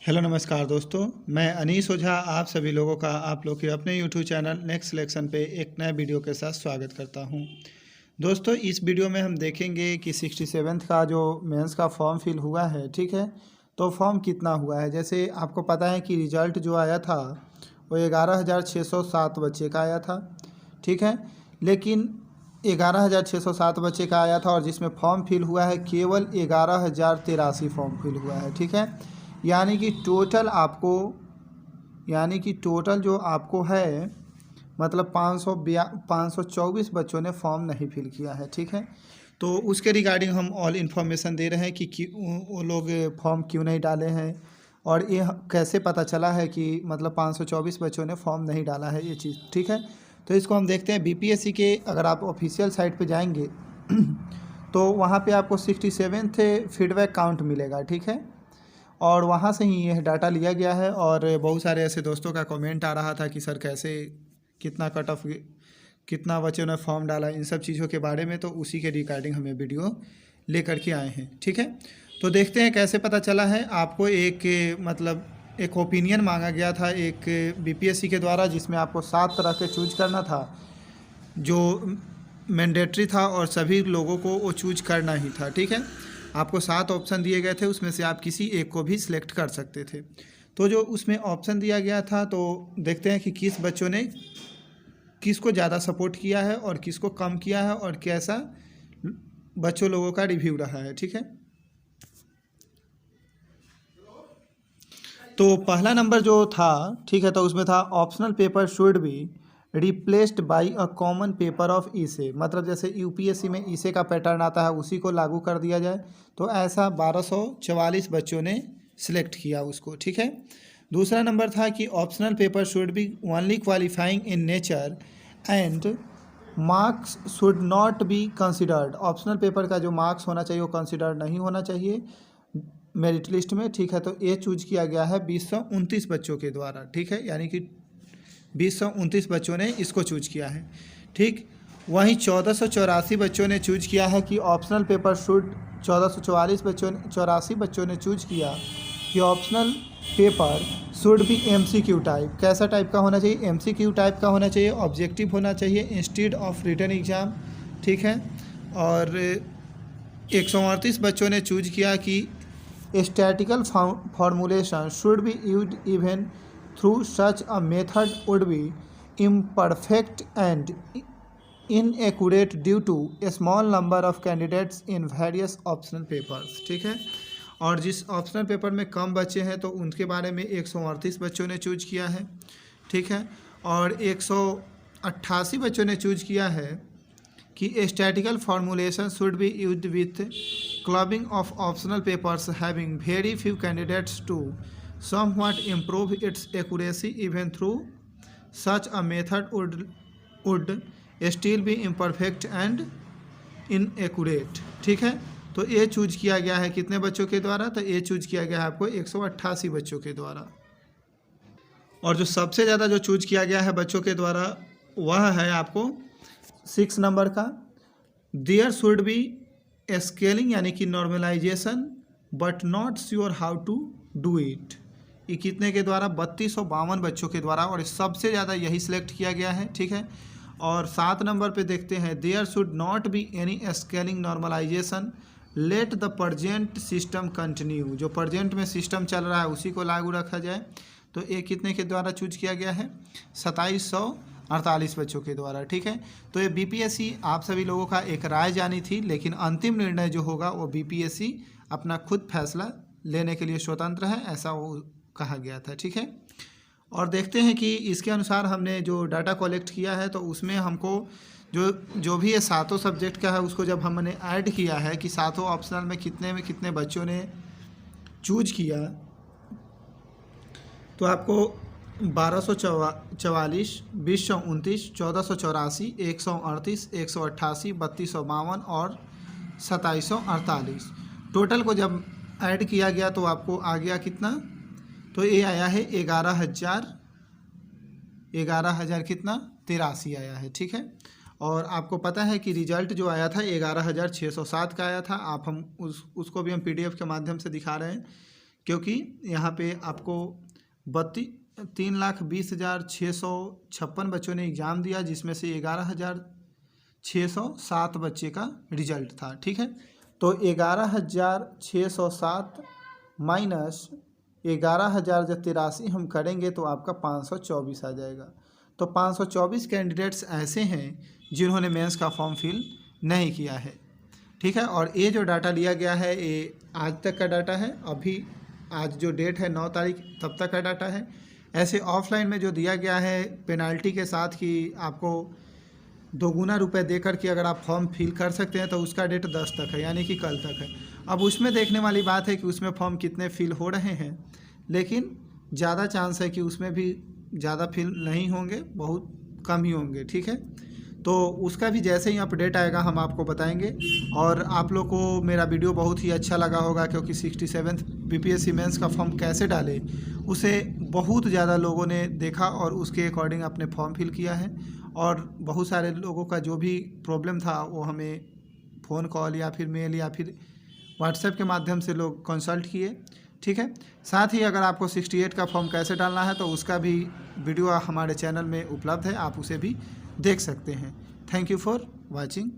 Hello नमस्कार दोस्तों, मैं अनीस ओझा आप सभी लोगों का आप लोग के अपने यूट्यूब चैनल नेक्स्ट सिलेक्शन पे एक नए वीडियो के साथ स्वागत करता हूं। दोस्तों, इस वीडियो में हम देखेंगे कि 67th का जो मेंस का फॉर्म फिल हुआ है, ठीक है, तो फॉर्म कितना हुआ है। जैसे आपको पता है कि रिजल्ट जो आया था वो 11,607 बच्चे का आया था, ठीक है, लेकिन 11,607 बच्चे का आया था और जिसमें फॉर्म फिल हुआ है केवल 11,083 फॉर्म फिल हुआ है, ठीक है। यानी कि टोटल जो आपको है मतलब 524 बच्चों ने फॉर्म नहीं फिल किया है, ठीक है। तो उसके रिगार्डिंग हम ऑल इन्फॉर्मेशन दे रहे हैं कि वो लोग फॉर्म क्यों नहीं डाले हैं और ये कैसे पता चला है कि मतलब 524 बच्चों ने फॉर्म नहीं डाला है, ये चीज़, ठीक है। तो इसको हम देखते हैं बीपीएससी के, अगर आप ऑफिशियल साइट पे जाएंगे तो वहाँ पे आपको 67th फीडबैक काउंट मिलेगा, ठीक है। और वहाँ से ही यह डाटा लिया गया है और बहुत सारे ऐसे दोस्तों का कमेंट आ रहा था कि सर कैसे कितना कट ऑफ कितना बच्चों ने फॉर्म डाला, इन सब चीज़ों के बारे में, तो उसी के रिगार्डिंग हमें वीडियो लेकर के आए हैं, ठीक है। तो देखते हैं कैसे पता चला है। आपको एक ओपिनियन मांगा गया था एक बीपीएससी के द्वारा, जिसमें आपको 7 तरह के चूज करना था, जो मैंडेटरी था और सभी लोगों को वो चूज करना ही था, ठीक है। आपको 7 ऑप्शन दिए गए थे, उसमें से आप किसी एक को भी सिलेक्ट कर सकते थे। तो जो उसमें ऑप्शन दिया गया था, तो देखते हैं कि किस बच्चों ने किसको ज़्यादा सपोर्ट किया है और किसको कम किया है और कैसा बच्चों लोगों का रिव्यू रहा है, ठीक है। तो पहला नंबर जो था, ठीक है, तो उसमें था optional paper should be replaced by a common paper of essay. मतलब जैसे यूपीएससी में ईसे का पैटर्न आता है उसी को लागू कर दिया जाए। तो ऐसा 1244 बच्चों ने सिलेक्ट किया उसको, ठीक है। दूसरा नंबर था कि optional paper should B only qualifying in nature and marks should not be considered. Optional paper का जो मार्क्स होना चाहिए वो कंसिडर्ड नहीं होना चाहिए मेरिट लिस्ट में, ठीक है। तो ये चूज किया गया है 2029 बच्चों के द्वारा, ठीक है, यानी कि 2029 बच्चों ने इसको चूज किया है, ठीक। वहीं 1484 बच्चों ने चूज किया है कि ऑप्शनल पेपर शुड 1444 बच्चों ने चूज किया कि optional paper should B MCQ type. कैसा टाइप का होना चाहिए? एमसीक्यू टाइप का होना चाहिए, ऑब्जेक्टिव होना चाहिए इंस्टेड ऑफ रिटन एग्जाम, ठीक है। और 138 बच्चों ने चूज किया कि statistical formulation should be used even through such a method would be imperfect and inaccurate due to a small number of candidates in various optional papers, ठीक है। और जिस ऑप्शनल पेपर में कम बच्चे हैं तो उनके बारे में 138 बच्चों ने चूज किया है, ठीक है। और 188 बच्चों ने चूज किया है कि statistical formulation should be used with clubbing of optional papers having very few candidates to somewhat improve its accuracy even through such a method would still be imperfect and inaccurate, ठीक है। तो ये choose किया गया है कितने बच्चों के द्वारा? तो ये चूज किया गया है आपको 188 बच्चों के द्वारा। और जो सबसे ज़्यादा जो चूज किया गया है बच्चों के द्वारा वह है आपको 6 नंबर का, देयर शुड बी स्केलिंग यानी कि normalisation but not sure how to do it. ये कितने के द्वारा? 3252 बच्चों के द्वारा, और सबसे ज़्यादा यही सिलेक्ट किया गया है, ठीक है। और 7 नंबर पे देखते हैं, there should not be any scaling normalisation let the present system continue. जो प्रजेंट में सिस्टम चल रहा है उसी को लागू रखा जाए। तो ये कितने के द्वारा चूज किया गया है? 2748 बच्चों के द्वारा, ठीक है। तो ये बीपीएससी आप सभी लोगों का एक राय जानी थी, लेकिन अंतिम निर्णय जो होगा वो बीपीएससी अपना खुद फैसला लेने के लिए स्वतंत्र है, ऐसा वो कहा गया था, ठीक है। और देखते हैं कि इसके अनुसार हमने जो डाटा कलेक्ट किया है तो उसमें हमको जो भी ये 7 सब्जेक्ट का है उसको जब हमने ऐड किया है कि 7 ऑप्शनल में कितने बच्चों ने चूज किया, तो आपको 1244, 2029, 1484, 138, 188, 3252 और 2748 टोटल को जब ऐड किया गया तो आपको आ गया कितना? तो ये आया है 11,000 कितना? 83 आया है, ठीक है। और आपको पता है कि रिजल्ट जो आया था 11,607 का आया था। हम उसको भी हम पीडीएफ के माध्यम से दिखा रहे हैं क्योंकि यहाँ पे आपको 3,20,656 बच्चों ने एग्ज़ाम दिया, जिसमें से 11,607 बच्चे का रिजल्ट था। ठीक है, तो 11,607 माइनस 11,083 हम करेंगे तो आपका 524 आ जाएगा। तो 524 कैंडिडेट्स ऐसे हैं जिन्होंने मेंस का फॉर्म फिल नहीं किया है। ठीक है, और ये जो डाटा लिया गया है ये आज तक का डाटा है, अभी आज जो डेट है 9 तारीख तब तक का डाटा है। ऐसे ऑफलाइन में जो दिया गया है पेनाल्टी के साथ कि आपको 2 गुना रुपये देकर के अगर आप फॉर्म फिल कर सकते हैं, तो उसका डेट 10 तक है, यानी कि कल तक है। अब उसमें देखने वाली बात है कि उसमें फॉर्म कितने फिल हो रहे हैं, लेकिन ज़्यादा चांस है कि उसमें भी ज़्यादा फिल नहीं होंगे, बहुत कम ही होंगे। ठीक है, तो उसका भी जैसे ही अपडेट आएगा हम आपको बताएंगे। और आप लोग को मेरा वीडियो बहुत ही अच्छा लगा होगा, क्योंकि 67th बीपीएससी मेंस का फॉर्म कैसे डाले उसे बहुत ज़्यादा लोगों ने देखा और उसके अकॉर्डिंग अपने फॉर्म फिल किया है। और बहुत सारे लोगों का जो भी प्रॉब्लम था वो हमें फ़ोन कॉल या फिर मेल या फिर व्हाट्सएप के माध्यम से लोग कंसल्ट किए। ठीक है, साथ ही अगर आपको 68 का फॉर्म कैसे डालना है तो उसका भी वीडियो हमारे चैनल में उपलब्ध है, आप उसे भी देख सकते हैं। Thank you for watching.